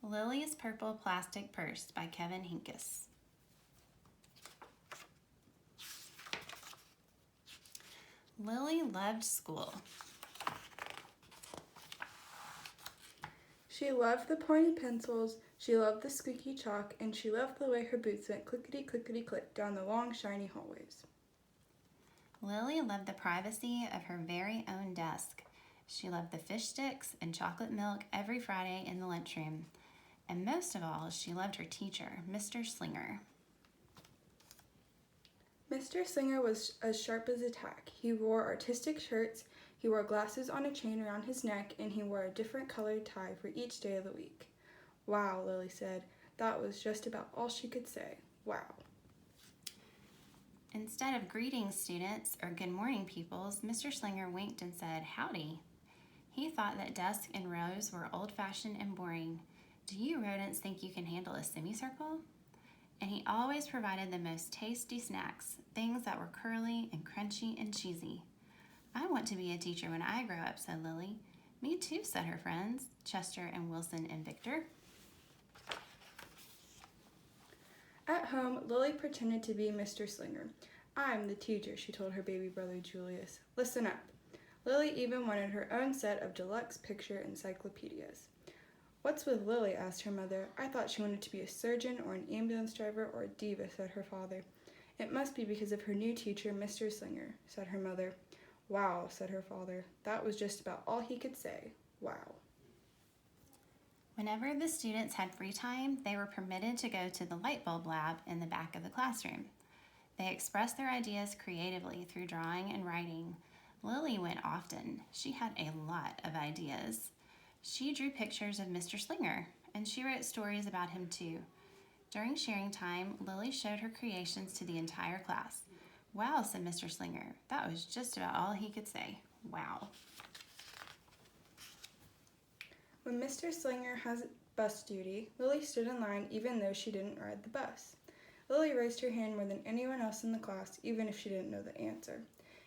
Lily's Purple Plastic Purse by Kevin Hinckus. Lily loved school. She loved the pointy pencils, she loved the squeaky chalk, and she loved the way her boots went clickety-clickety-click down the long, shiny hallways. Lily loved the privacy of her very own desk. She loved the fish sticks and chocolate milk every Friday in the lunchroom. And most of all, she loved her teacher, Mr. Slinger. Mr. Slinger was as sharp as a tack. He wore artistic shirts, he wore glasses on a chain around his neck, and he wore a different colored tie for each day of the week. Wow, Lily said. That was just about all she could say. Wow. Instead of greeting students or good morning peoples, Mr. Slinger winked and said, "Howdy." He thought that desks and rows were old-fashioned and boring. Do you rodents think you can handle a semicircle? And he always provided the most tasty snacks, things that were curly and crunchy and cheesy. "I want to be a teacher when I grow up," said Lily. "Me too," said her friends, Chester and Wilson and Victor. At home, Lily pretended to be Mr. Slinger. "I'm the teacher," she told her baby brother Julius. "Listen up." Lily even wanted her own set of deluxe picture encyclopedias. "What's with Lily?" asked her mother. "I thought she wanted to be a surgeon or an ambulance driver or a diva," said her father. "It must be because of her new teacher, Mr. Slinger," said her mother. "Wow," said her father. That was just about all he could say. Wow. Whenever the students had free time, they were permitted to go to the light bulb lab in the back of the classroom. They expressed their ideas creatively through drawing and writing. Lily went often. She had a lot of ideas. She drew pictures of Mr. Slinger, and she wrote stories about him too. During sharing time, Lily showed her creations to the entire class. "Wow," said Mr. Slinger. That was just about all he could say. Wow. When Mr. Slinger has bus duty, Lily stood in line even though she didn't ride the bus. Lily raised her hand more than anyone else in the class, even if she didn't know the answer.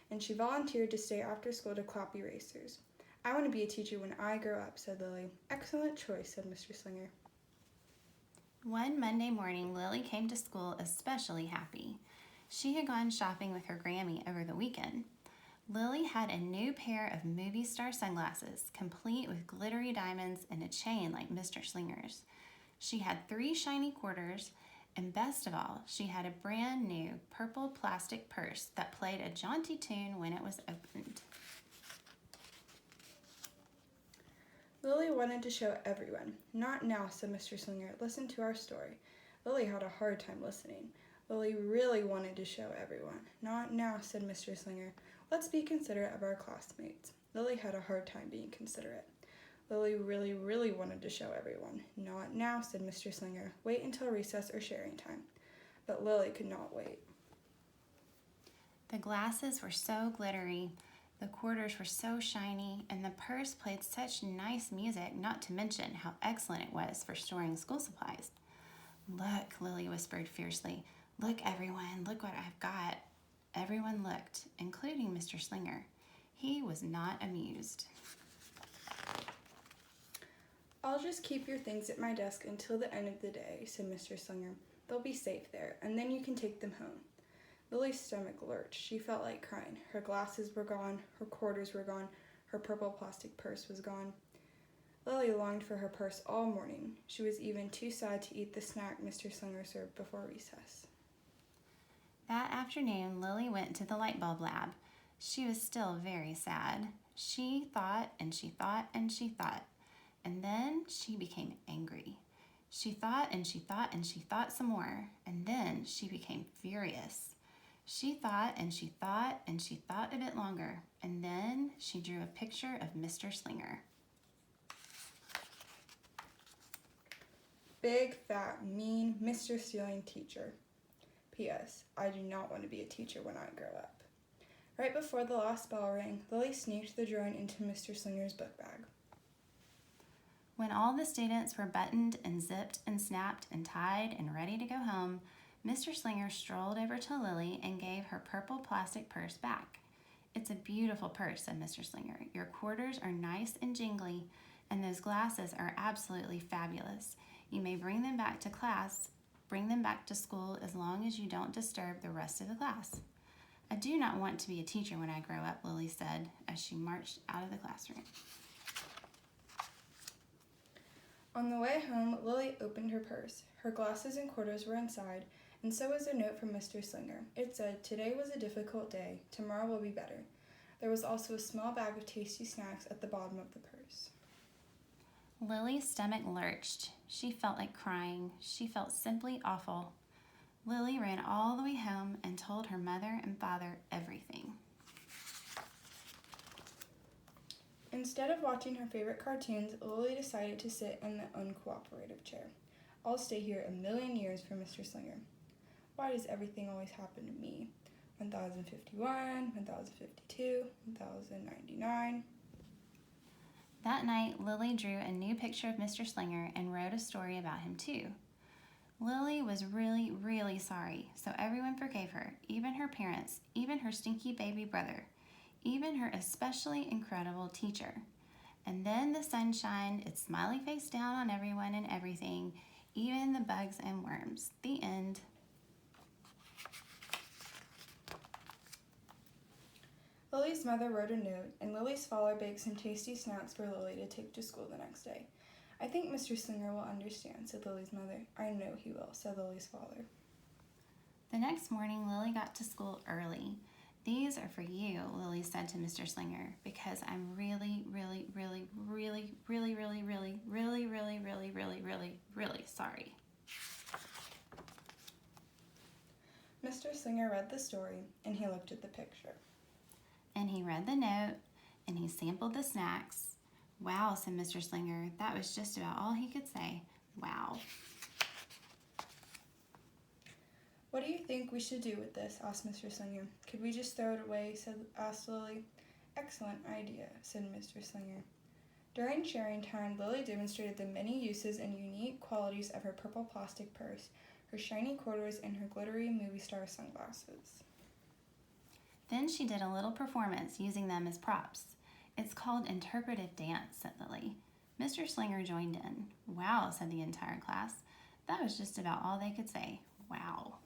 And she volunteered to stay after school to clap erasers. "I want to be a teacher when I grow up," said Lily. "Excellent choice," said Mr. Slinger. One Monday morning, Lily came to school especially happy. She had gone shopping with her Grammy over the weekend. Lily had a new pair of movie star sunglasses, complete with glittery diamonds and a chain like Mr. Slinger's. She had 3 shiny quarters, and best of all, she had a brand new purple plastic purse that played a jaunty tune when it was opened. Lily wanted to show everyone. "Not now," said Mr. Slinger. "Listen to our story." Lily had a hard time listening. Lily really wanted to show everyone. "Not now," said Mr. Slinger. "Let's be considerate of our classmates." Lily had a hard time being considerate. Lily really wanted to show everyone. "Not now," said Mr. Slinger. "Wait until recess or sharing time." But Lily could not wait. The glasses were so glittery, the quarters were so shiny, and the purse played such nice music, not to mention how excellent it was for storing school supplies. "Look," Lily whispered fiercely. "Look, everyone, look what I've got." Everyone looked, including Mr. Slinger. He was not amused. "I'll just keep your things at my desk until the end of the day," said Mr. Slinger. "They'll be safe there, and then you can take them home." Lily's stomach lurched. She felt like crying. Her glasses were gone, her quarters were gone, her purple plastic purse was gone. Lily longed for her purse all morning. She was even too sad to eat the snack Mr. Slinger served before recess. That afternoon, Lily went to the light bulb lab. She was still very sad. She thought and she thought and she thought, and then she became angry. She thought and she thought and she thought some more, and then she became furious. She thought and she thought and she thought a bit longer, and then she drew a picture of Mr. Slinger. "Big, fat, mean, Mr. Stealing teacher. P.S. I do not want to be a teacher when I grow up." Right before the last bell rang, Lily sneaked the drawing into Mr. Slinger's book bag. When all the students were buttoned and zipped and snapped and tied and ready to go home, Mr. Slinger strolled over to Lily and gave her purple plastic purse back. "It's a beautiful purse," said Mr. Slinger. "Your quarters are nice and jingly. And those glasses are absolutely fabulous. You may bring them back to class, bring them back to school as long as you don't disturb the rest of the class. I do not want to be a teacher when I grow up, Lily said as she marched out of the classroom. On the way home, Lily opened her purse. Her glasses and quarters were inside, and so was a note from Mr. Slinger. It said, "Today was a difficult day. Tomorrow will be better." There was also a small bag of tasty snacks at the bottom of the purse. Lily's stomach lurched. She felt like crying. She felt simply awful. Lily ran all the way home and told her mother and father everything. Instead of watching her favorite cartoons, Lily decided to sit in the uncooperative chair. "I'll stay here a million years for Mr. Slinger. Why does everything always happen to me? 1051, 1052, 1099. That night, Lily drew a new picture of Mr. Slinger and wrote a story about him too. Lily was really, really sorry, so everyone forgave her, even her parents, even her stinky baby brother, even her especially incredible teacher. And then the sun shined its smiley face down on everyone and everything, even the bugs and worms. The end. Lily's mother wrote a note, and Lily's father baked some tasty snacks for Lily to take to school the next day. "I think Mr. Slinger will understand," said Lily's mother. "I know he will," said Lily's father. The next morning, Lily got to school early. "These are for you," Lily said to Mr. Slinger, "because I'm really, really, really, really, really, really, really, really, really, really, really, really, really sorry." Mr. Slinger read the story, and he looked at the picture. And he read the note, and he sampled the snacks. "Wow," said Mr. Slinger. That was just about all he could say. Wow. "What do you think we should do with this?" asked Mr. Slinger. "Could we just throw it away?" asked Lily. "Excellent idea," said Mr. Slinger. During sharing time, Lily demonstrated the many uses and unique qualities of her purple plastic purse, her shiny quarters, and her glittery movie star sunglasses. Then she did a little performance using them as props. "It's called interpretive dance," said Lily. Mr. Slinger joined in. "Wow," said the entire class. That was just about all they could say. Wow.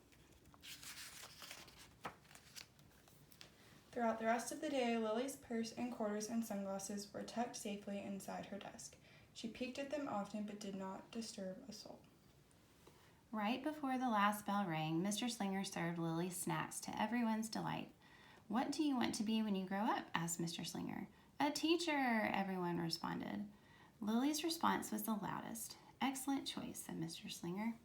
Throughout the rest of the day, Lily's purse and quarters and sunglasses were tucked safely inside her desk. She peeked at them often but did not disturb a soul. Right before the last bell rang, Mr. Slinger served Lily snacks to everyone's delight. "What do you want to be when you grow up?" asked Mr. Slinger. "A teacher," everyone responded. Lily's response was the loudest. "Excellent choice," said Mr. Slinger.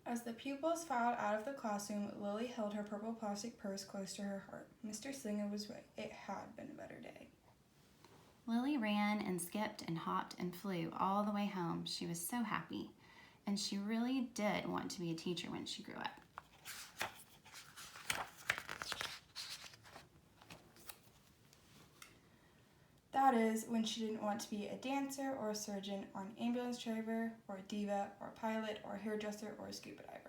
As the pupils filed out of the classroom, Lily held her purple plastic purse close to her heart. Mr. Slinger was right. It had been a better day. Lily ran and skipped and hopped and flew all the way home. She was so happy, and she really did want to be a teacher when she grew up. That is, when she didn't want to be a dancer or a surgeon or an ambulance driver or a diva or a pilot or a hairdresser or a scuba diver.